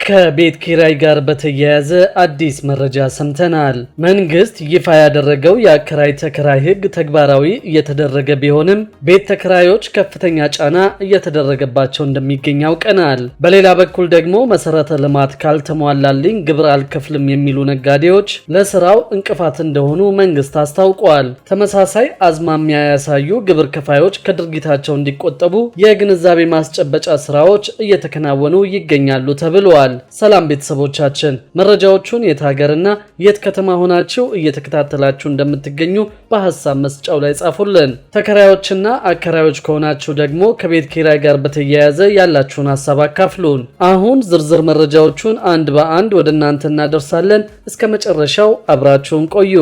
ከቤት ኪራይ ጋር በተያያዘ አዲስ መረጃ ሰምተናል። መንግስት ይፋ ያደረገው የአከራይ ተከራይ ህግ ተግባራዊ እየተደረገ ቢሆንም ቤት ተከራዮች ከፍተኛ ጫና እየተደረገባቸው እንደሚገኝ ያውቀናል። በሌላ በኩል ደግሞ መሰረተ ልማት ካልተሟላልኝ ግብር አልከፍልም የሚሉ ነጋዴዎች ለስራው እንቅፋት እንደሆኑ መንግስት አስታውቋል። ተመሳሳይ አዝማሚያ ያሳዩ ግብር ከፋዮች ከድርጊታቸው እንዲቆጠቡ የግንዛቤ ማስጨበጫ ስራዎች እየተከናወኑ ይገኛሉ ተብሏል። ሰላም ቤተሰቦቻችን፣ መረጃዎቹን የት ሀገርና የት ከተማ ሆናችሁ እየተከታተላችሁ እንደምትገኙ በሐሳብ መስጫው ላይ ጻፉልን። ተከራዮችና አከራዮች ከሆናችሁ ደግሞ ከቤት ኪራይ ጋር በተያያዘ ያላችሁን ሐሳብ አካፍሉን። አሁን ዝርዝር መረጃዎቹን አንድ በአንድ ወደ እናንተ እናደርሳለን። እስከ መጨረሻው አብራችሁን ቆዩ።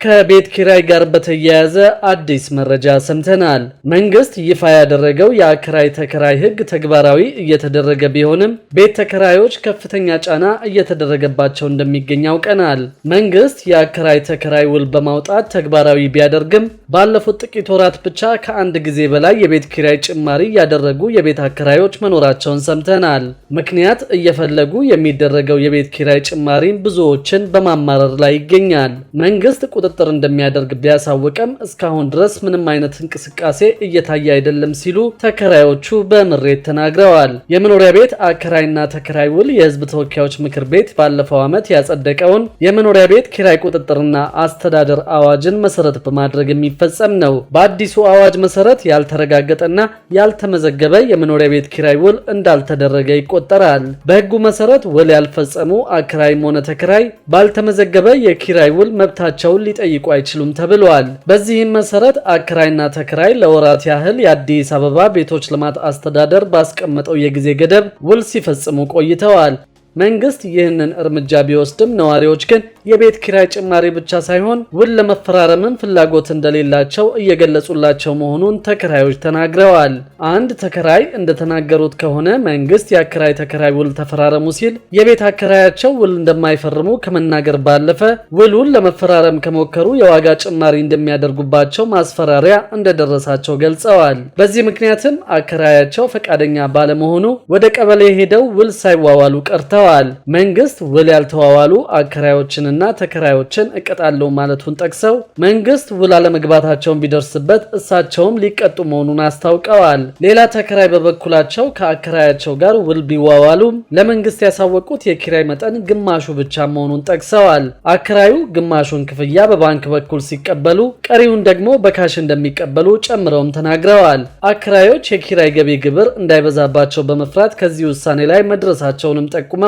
ከቤት ኪራይ ጋር በተያያዘ አዲስ መረጃ ሰምተናል። መንግስት ይፋ ያደረገው የአከራይ ተከራይ ህግ ተግባራዊ እየተደረገ ቢሆንም ቤት ተከራዮች ከፍተኛ ጫና እየተደረገባቸው እንደሚገኝ ያውቀናል። መንግስት የአከራይ ተከራይ ውል በማውጣት ተግባራዊ ቢያደርግም ባለፉት ጥቂት ወራት ብቻ ከአንድ ጊዜ በላይ የቤት ኪራይ ጭማሪ ያደረጉ የቤት አከራዮች መኖራቸውን ሰምተናል። ምክንያት እየፈለጉ የሚደረገው የቤት ኪራይ ጭማሪም ብዙዎችን በማማረር ላይ ይገኛል። መንግስት ቁጥጥር እንደሚያደርግ ቢያሳውቅም እስካሁን ድረስ ምንም አይነት እንቅስቃሴ እየታየ አይደለም ሲሉ ተከራዮቹ በምሬት ተናግረዋል። የመኖሪያ ቤት አከራይና ተከራይ ውል የህዝብ ተወካዮች ምክር ቤት ባለፈው ዓመት ያጸደቀውን የመኖሪያ ቤት ኪራይ ቁጥጥርና አስተዳደር አዋጅን መሰረት በማድረግ የሚፈጸም ነው። በአዲሱ አዋጅ መሰረት ያልተረጋገጠና ያልተመዘገበ የመኖሪያ ቤት ኪራይ ውል እንዳልተደረገ ይቆጠራል። በህጉ መሰረት ውል ያልፈጸሙ አከራይም ሆነ ተከራይ ባልተመዘገበ የኪራይ ውል መብታቸውን ሊጠይቁ አይችሉም ተብሏል። በዚህም መሰረት አከራይና ተከራይ ለወራት ያህል የአዲስ አበባ ቤቶች ልማት አስተዳደር ባስቀመጠው የጊዜ ገደብ ውል ሲፈጽሙ ቆይተዋል። መንግስት ይህንን እርምጃ ቢወስድም ነዋሪዎች ግን የቤት ኪራይ ጭማሪ ብቻ ሳይሆን ውል ለመፈራረምም ፍላጎት እንደሌላቸው እየገለጹላቸው መሆኑን ተከራዮች ተናግረዋል። አንድ ተከራይ እንደተናገሩት ከሆነ መንግስት የአከራይ ተከራይ ውል ተፈራረሙ ሲል የቤት አከራያቸው ውል እንደማይፈርሙ ከመናገር ባለፈ ውሉን ለመፈራረም ከሞከሩ የዋጋ ጭማሪ እንደሚያደርጉባቸው ማስፈራሪያ እንደደረሳቸው ገልጸዋል። በዚህ ምክንያትም አከራያቸው ፈቃደኛ ባለመሆኑ ወደ ቀበሌ ሄደው ውል ሳይዋዋሉ ቀርተዋል። መንግስት ውል ያልተዋዋሉ አከራዮችንና ተከራዮችን እቀጣለሁ ማለቱን ጠቅሰው መንግስት ውል አለመግባታቸውን ቢደርስበት እሳቸውም ሊቀጡ መሆኑን አስታውቀዋል። ሌላ ተከራይ በበኩላቸው ከአከራያቸው ጋር ውል ቢዋዋሉም ለመንግስት ያሳወቁት የኪራይ መጠን ግማሹ ብቻ መሆኑን ጠቅሰዋል። አከራዩ ግማሹን ክፍያ በባንክ በኩል ሲቀበሉ፣ ቀሪውን ደግሞ በካሽ እንደሚቀበሉ ጨምረውም ተናግረዋል። አከራዮች የኪራይ ገቢ ግብር እንዳይበዛባቸው በመፍራት ከዚህ ውሳኔ ላይ መድረሳቸውንም ጠቁመዋል።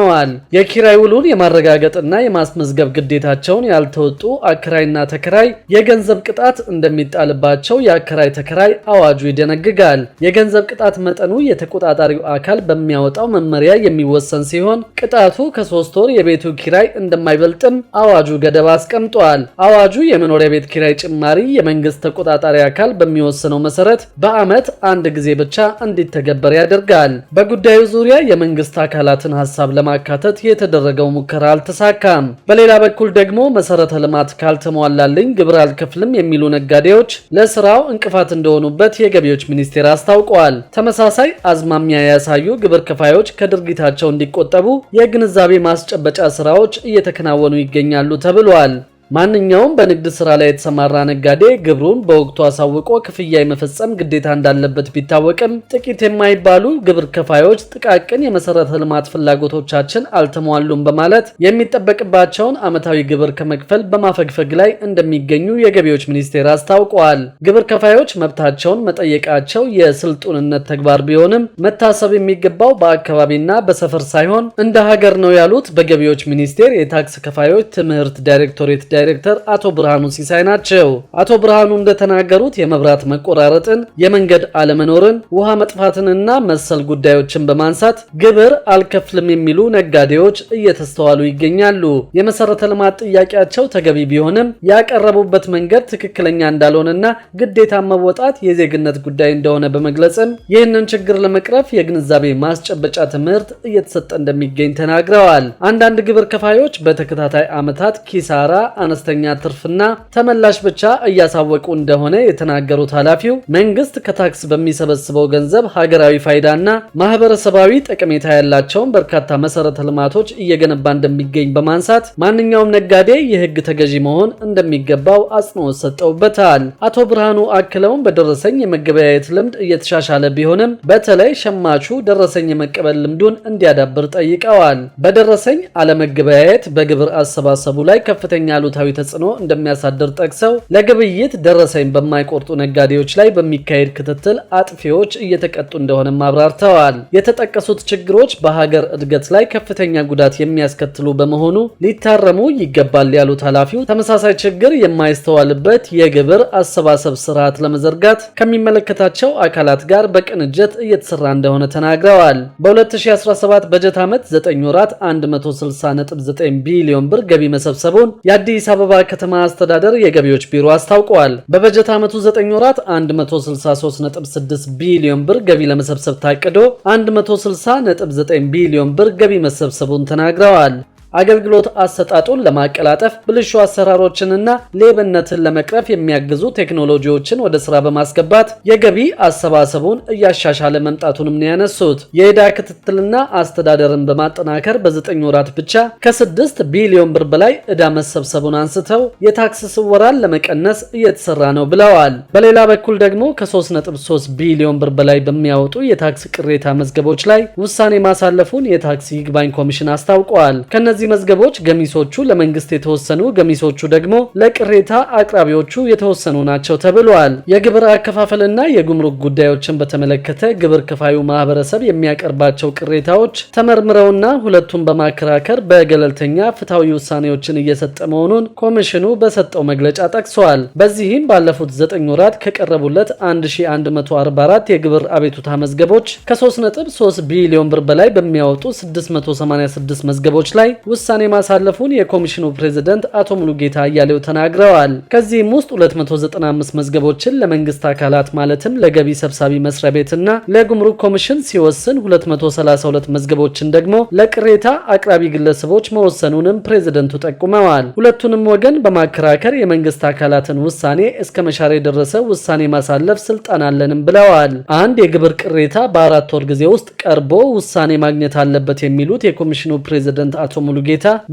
የኪራይ ውሉን የማረጋገጥና የማስመዝገብ ግዴታቸውን ያልተወጡ አከራይና ተከራይ የገንዘብ ቅጣት እንደሚጣልባቸው የአከራይ ተከራይ አዋጁ ይደነግጋል። የገንዘብ ቅጣት መጠኑ የተቆጣጣሪው አካል በሚያወጣው መመሪያ የሚወሰን ሲሆን ቅጣቱ ከ3 ወር የቤቱ ኪራይ እንደማይበልጥም አዋጁ ገደብ አስቀምጧል። አዋጁ የመኖሪያ ቤት ኪራይ ጭማሪ የመንግስት ተቆጣጣሪ አካል በሚወስነው መሰረት በዓመት አንድ ጊዜ ብቻ እንዲተገበር ያደርጋል። በጉዳዩ ዙሪያ የመንግስት አካላትን ሐሳብ ለማካተት የተደረገው ሙከራ አልተሳካም። በሌላ በኩል ደግሞ መሰረተ ልማት ካልተሟላልኝ ግብር አልከፍልም የሚሉ ነጋዴዎች ለስራው እንቅፋት እንደሆኑበት የገቢዎች ሚኒስቴር አስታውቋል። ተመሳሳይ አዝማሚያ ያሳዩ ግብር ከፋዮች ከድርጊታቸው እንዲቆጠቡ የግንዛቤ ማስጨበጫ ስራዎች እየተከናወኑ ይገኛሉ ተብሏል። ማንኛውም በንግድ ስራ ላይ የተሰማራ ነጋዴ ግብሩን በወቅቱ አሳውቆ ክፍያ የመፈጸም ግዴታ እንዳለበት ቢታወቅም ጥቂት የማይባሉ ግብር ከፋዮች ጥቃቅን የመሰረተ ልማት ፍላጎቶቻችን አልተሟሉም በማለት የሚጠበቅባቸውን ዓመታዊ ግብር ከመክፈል በማፈግፈግ ላይ እንደሚገኙ የገቢዎች ሚኒስቴር አስታውቋል። ግብር ከፋዮች መብታቸውን መጠየቃቸው የስልጡንነት ተግባር ቢሆንም መታሰብ የሚገባው በአካባቢና በሰፈር ሳይሆን እንደ ሀገር ነው ያሉት በገቢዎች ሚኒስቴር የታክስ ከፋዮች ትምህርት ዳይሬክቶሬት ዳይሬክተር አቶ ብርሃኑ ሲሳይ ናቸው። አቶ ብርሃኑ እንደተናገሩት የመብራት መቆራረጥን፣ የመንገድ አለመኖርን፣ ውሃ መጥፋትንና መሰል ጉዳዮችን በማንሳት ግብር አልከፍልም የሚሉ ነጋዴዎች እየተስተዋሉ ይገኛሉ። የመሰረተ ልማት ጥያቄያቸው ተገቢ ቢሆንም ያቀረቡበት መንገድ ትክክለኛ እንዳልሆነና ግዴታ መወጣት የዜግነት ጉዳይ እንደሆነ በመግለጽም ይህንን ችግር ለመቅረፍ የግንዛቤ ማስጨበጫ ትምህርት እየተሰጠ እንደሚገኝ ተናግረዋል። አንዳንድ ግብር ከፋዮች በተከታታይ ዓመታት ኪሳራ አነስተኛ ትርፍና ተመላሽ ብቻ እያሳወቁ እንደሆነ የተናገሩት ኃላፊው መንግስት ከታክስ በሚሰበስበው ገንዘብ ሀገራዊ ፋይዳና ማህበረሰባዊ ጠቀሜታ ያላቸውን በርካታ መሰረተ ልማቶች እየገነባ እንደሚገኝ በማንሳት ማንኛውም ነጋዴ የህግ ተገዢ መሆን እንደሚገባው አጽንኦት ሰጠውበታል። አቶ ብርሃኑ አክለውም በደረሰኝ የመገበያየት ልምድ እየተሻሻለ ቢሆንም በተለይ ሸማቹ ደረሰኝ የመቀበል ልምዱን እንዲያዳብር ጠይቀዋል። በደረሰኝ አለመገበያየት በግብር አሰባሰቡ ላይ ከፍተኛ አሉታዊ ተጽዕኖ እንደሚያሳድር ጠቅሰው ለግብይት ደረሰኝ በማይቆርጡ ነጋዴዎች ላይ በሚካሄድ ክትትል አጥፊዎች እየተቀጡ እንደሆነ አብራርተዋል። የተጠቀሱት ችግሮች በሀገር እድገት ላይ ከፍተኛ ጉዳት የሚያስከትሉ በመሆኑ ሊታረሙ ይገባል ያሉት ኃላፊው ተመሳሳይ ችግር የማይስተዋልበት የግብር አሰባሰብ ስርዓት ለመዘርጋት ከሚመለከታቸው አካላት ጋር በቅንጅት እየተሰራ እንደሆነ ተናግረዋል። በ2017 በጀት ዓመት 9 ወራት 160.9 ቢሊዮን ብር ገቢ መሰብሰቡን የአዲስ አበባ ከተማ አስተዳደር የገቢዎች ቢሮ አስታውቋል። በበጀት ዓመቱ 9 ወራት 163.6 ቢሊዮን ብር ገቢ ለመሰብሰብ ታቅዶ 160.9 ቢሊዮን ብር ገቢ መሰብሰቡን ተናግረዋል። አገልግሎት አሰጣጡን ለማቀላጠፍ ብልሹ አሰራሮችንና ሌብነትን ለመቅረፍ የሚያግዙ ቴክኖሎጂዎችን ወደ ስራ በማስገባት የገቢ አሰባሰቡን እያሻሻለ መምጣቱንም ነው ያነሱት። የዕዳ ክትትልና አስተዳደርን በማጠናከር በ9 ወራት ብቻ ከ6 ቢሊዮን ብር በላይ ዕዳ መሰብሰቡን አንስተው የታክስ ስወራን ለመቀነስ እየተሰራ ነው ብለዋል። በሌላ በኩል ደግሞ ከ3.3 ቢሊዮን ብር በላይ በሚያወጡ የታክስ ቅሬታ መዝገቦች ላይ ውሳኔ ማሳለፉን የታክስ ይግባኝ ኮሚሽን አስታውቋል። ከነዚህ መዝገቦች ገሚሶቹ ለመንግስት የተወሰኑ፣ ገሚሶቹ ደግሞ ለቅሬታ አቅራቢዎቹ የተወሰኑ ናቸው ተብሏል። የግብር አከፋፈልና የጉምሩክ ጉዳዮችን በተመለከተ ግብር ከፋዩ ማህበረሰብ የሚያቀርባቸው ቅሬታዎች ተመርምረውና ሁለቱን በማከራከር በገለልተኛ ፍትሐዊ ውሳኔዎችን እየሰጠ መሆኑን ኮሚሽኑ በሰጠው መግለጫ ጠቅሷል። በዚህም ባለፉት 9 ወራት ከቀረቡለት 1144 የግብር አቤቱታ መዝገቦች ከ3.3 ቢሊዮን ብር በላይ በሚያወጡ 686 መዝገቦች ላይ ውሳኔ ማሳለፉን የኮሚሽኑ ፕሬዝዳንት አቶ ሙሉጌታ አያሌው ተናግረዋል። ከዚህም ውስጥ 295 መዝገቦችን ለመንግስት አካላት ማለትም ለገቢ ሰብሳቢ መስሪያ ቤትና ለጉምሩክ ኮሚሽን ሲወስን 232 መዝገቦችን ደግሞ ለቅሬታ አቅራቢ ግለሰቦች መወሰኑንም ፕሬዝዳንቱ ጠቁመዋል። ሁለቱንም ወገን በማከራከር የመንግስት አካላትን ውሳኔ እስከ መሻር የደረሰ ውሳኔ ማሳለፍ ስልጣን አለንም ብለዋል። አንድ የግብር ቅሬታ በ4 ወር ጊዜ ውስጥ ቀርቦ ውሳኔ ማግኘት አለበት የሚሉት የኮሚሽኑ ፕሬዝዳንት አቶ ሙሉጌታ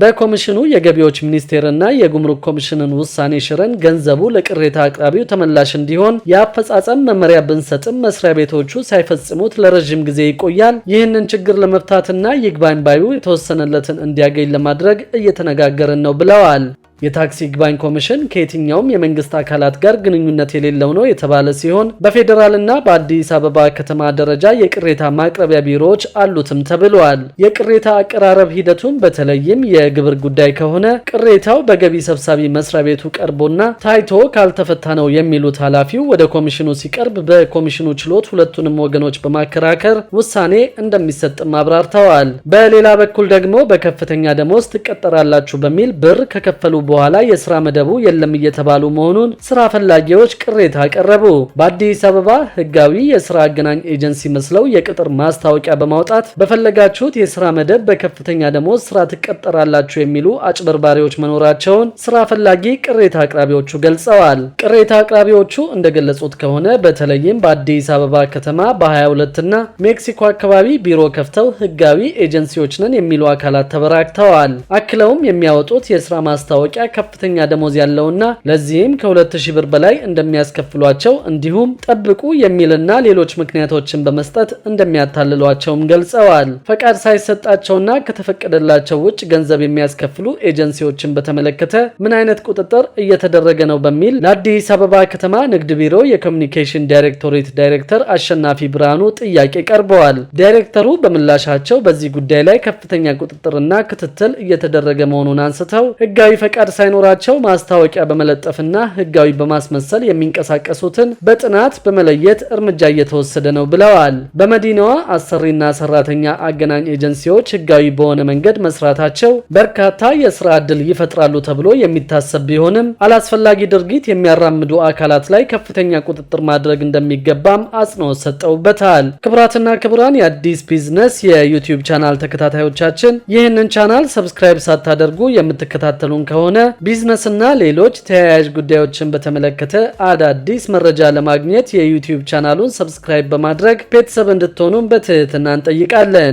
በኮሚሽኑ የገቢዎች ሚኒስቴርና የጉምሩክ ኮሚሽንን ውሳኔ ሽረን ገንዘቡ ለቅሬታ አቅራቢው ተመላሽ እንዲሆን የአፈጻጸም መመሪያ ብንሰጥም መስሪያ ቤቶቹ ሳይፈጽሙት ለረጅም ጊዜ ይቆያል። ይህንን ችግር ለመፍታትና ይግባኝ ባዩ የተወሰነለትን እንዲያገኝ ለማድረግ እየተነጋገርን ነው ብለዋል። የታክስ ይግባኝ ኮሚሽን ከየትኛውም የመንግስት አካላት ጋር ግንኙነት የሌለው ነው የተባለ ሲሆን በፌዴራልና በአዲስ አበባ ከተማ ደረጃ የቅሬታ ማቅረቢያ ቢሮዎች አሉትም ተብሏል። የቅሬታ አቀራረብ ሂደቱን በተለይም የግብር ጉዳይ ከሆነ ቅሬታው በገቢ ሰብሳቢ መስሪያ ቤቱ ቀርቦና ታይቶ ካልተፈታ ነው የሚሉት ኃላፊው ወደ ኮሚሽኑ ሲቀርብ በኮሚሽኑ ችሎት ሁለቱንም ወገኖች በማከራከር ውሳኔ እንደሚሰጥም አብራርተዋል። በሌላ በኩል ደግሞ በከፍተኛ ደሞዝ ትቀጠራላችሁ በሚል ብር ከከፈሉ በኋላ የስራ መደቡ የለም እየተባሉ መሆኑን ስራ ፈላጊዎች ቅሬታ አቀረቡ። በአዲስ አበባ ህጋዊ የስራ አገናኝ ኤጀንሲ መስለው የቅጥር ማስታወቂያ በማውጣት በፈለጋችሁት የስራ መደብ በከፍተኛ ደሞዝ ስራ ትቀጠራላችሁ የሚሉ አጭበርባሪዎች መኖራቸውን ስራ ፈላጊ ቅሬታ አቅራቢዎቹ ገልጸዋል። ቅሬታ አቅራቢዎቹ እንደገለጹት ከሆነ በተለይም በአዲስ አበባ ከተማ በ22 እና ሜክሲኮ አካባቢ ቢሮ ከፍተው ህጋዊ ኤጀንሲዎች ነን የሚሉ አካላት ተበራክተዋል። አክለውም የሚያወጡት የስራ ማስታወቂያ ከፍተኛ ደሞዝ ያለውና ለዚህም ከ2000 ብር በላይ እንደሚያስከፍሏቸው እንዲሁም ጠብቁ የሚልና ሌሎች ምክንያቶችን በመስጠት እንደሚያታልሏቸውም ገልጸዋል። ፈቃድ ሳይሰጣቸውና ከተፈቀደላቸው ውጭ ገንዘብ የሚያስከፍሉ ኤጀንሲዎችን በተመለከተ ምን አይነት ቁጥጥር እየተደረገ ነው በሚል ለአዲስ አበባ ከተማ ንግድ ቢሮ የኮሚኒኬሽን ዳይሬክቶሬት ዳይሬክተር አሸናፊ ብርሃኑ ጥያቄ ቀርበዋል። ዳይሬክተሩ በምላሻቸው በዚህ ጉዳይ ላይ ከፍተኛ ቁጥጥርና ክትትል እየተደረገ መሆኑን አንስተው ህጋዊ ፈቃድ ሳይኖራቸው ማስታወቂያ በመለጠፍና ህጋዊ በማስመሰል የሚንቀሳቀሱትን በጥናት በመለየት እርምጃ እየተወሰደ ነው ብለዋል። በመዲናዋ አሰሪና ሰራተኛ አገናኝ ኤጀንሲዎች ህጋዊ በሆነ መንገድ መስራታቸው በርካታ የስራ ዕድል ይፈጥራሉ ተብሎ የሚታሰብ ቢሆንም አላስፈላጊ ድርጊት የሚያራምዱ አካላት ላይ ከፍተኛ ቁጥጥር ማድረግ እንደሚገባም አጽንኦት ሰጠውበታል። ክቡራትና ክቡራን የአዲስ ቢዝነስ የዩቲዩብ ቻናል ተከታታዮቻችን ይህንን ቻናል ሰብስክራይብ ሳታደርጉ የምትከታተሉን ከሆነ ቢዝነስና ሌሎች ተያያዥ ጉዳዮችን በተመለከተ አዳዲስ መረጃ ለማግኘት የዩቲዩብ ቻናሉን ሰብስክራይብ በማድረግ ቤተሰብ እንድትሆኑ በትህትና እንጠይቃለን።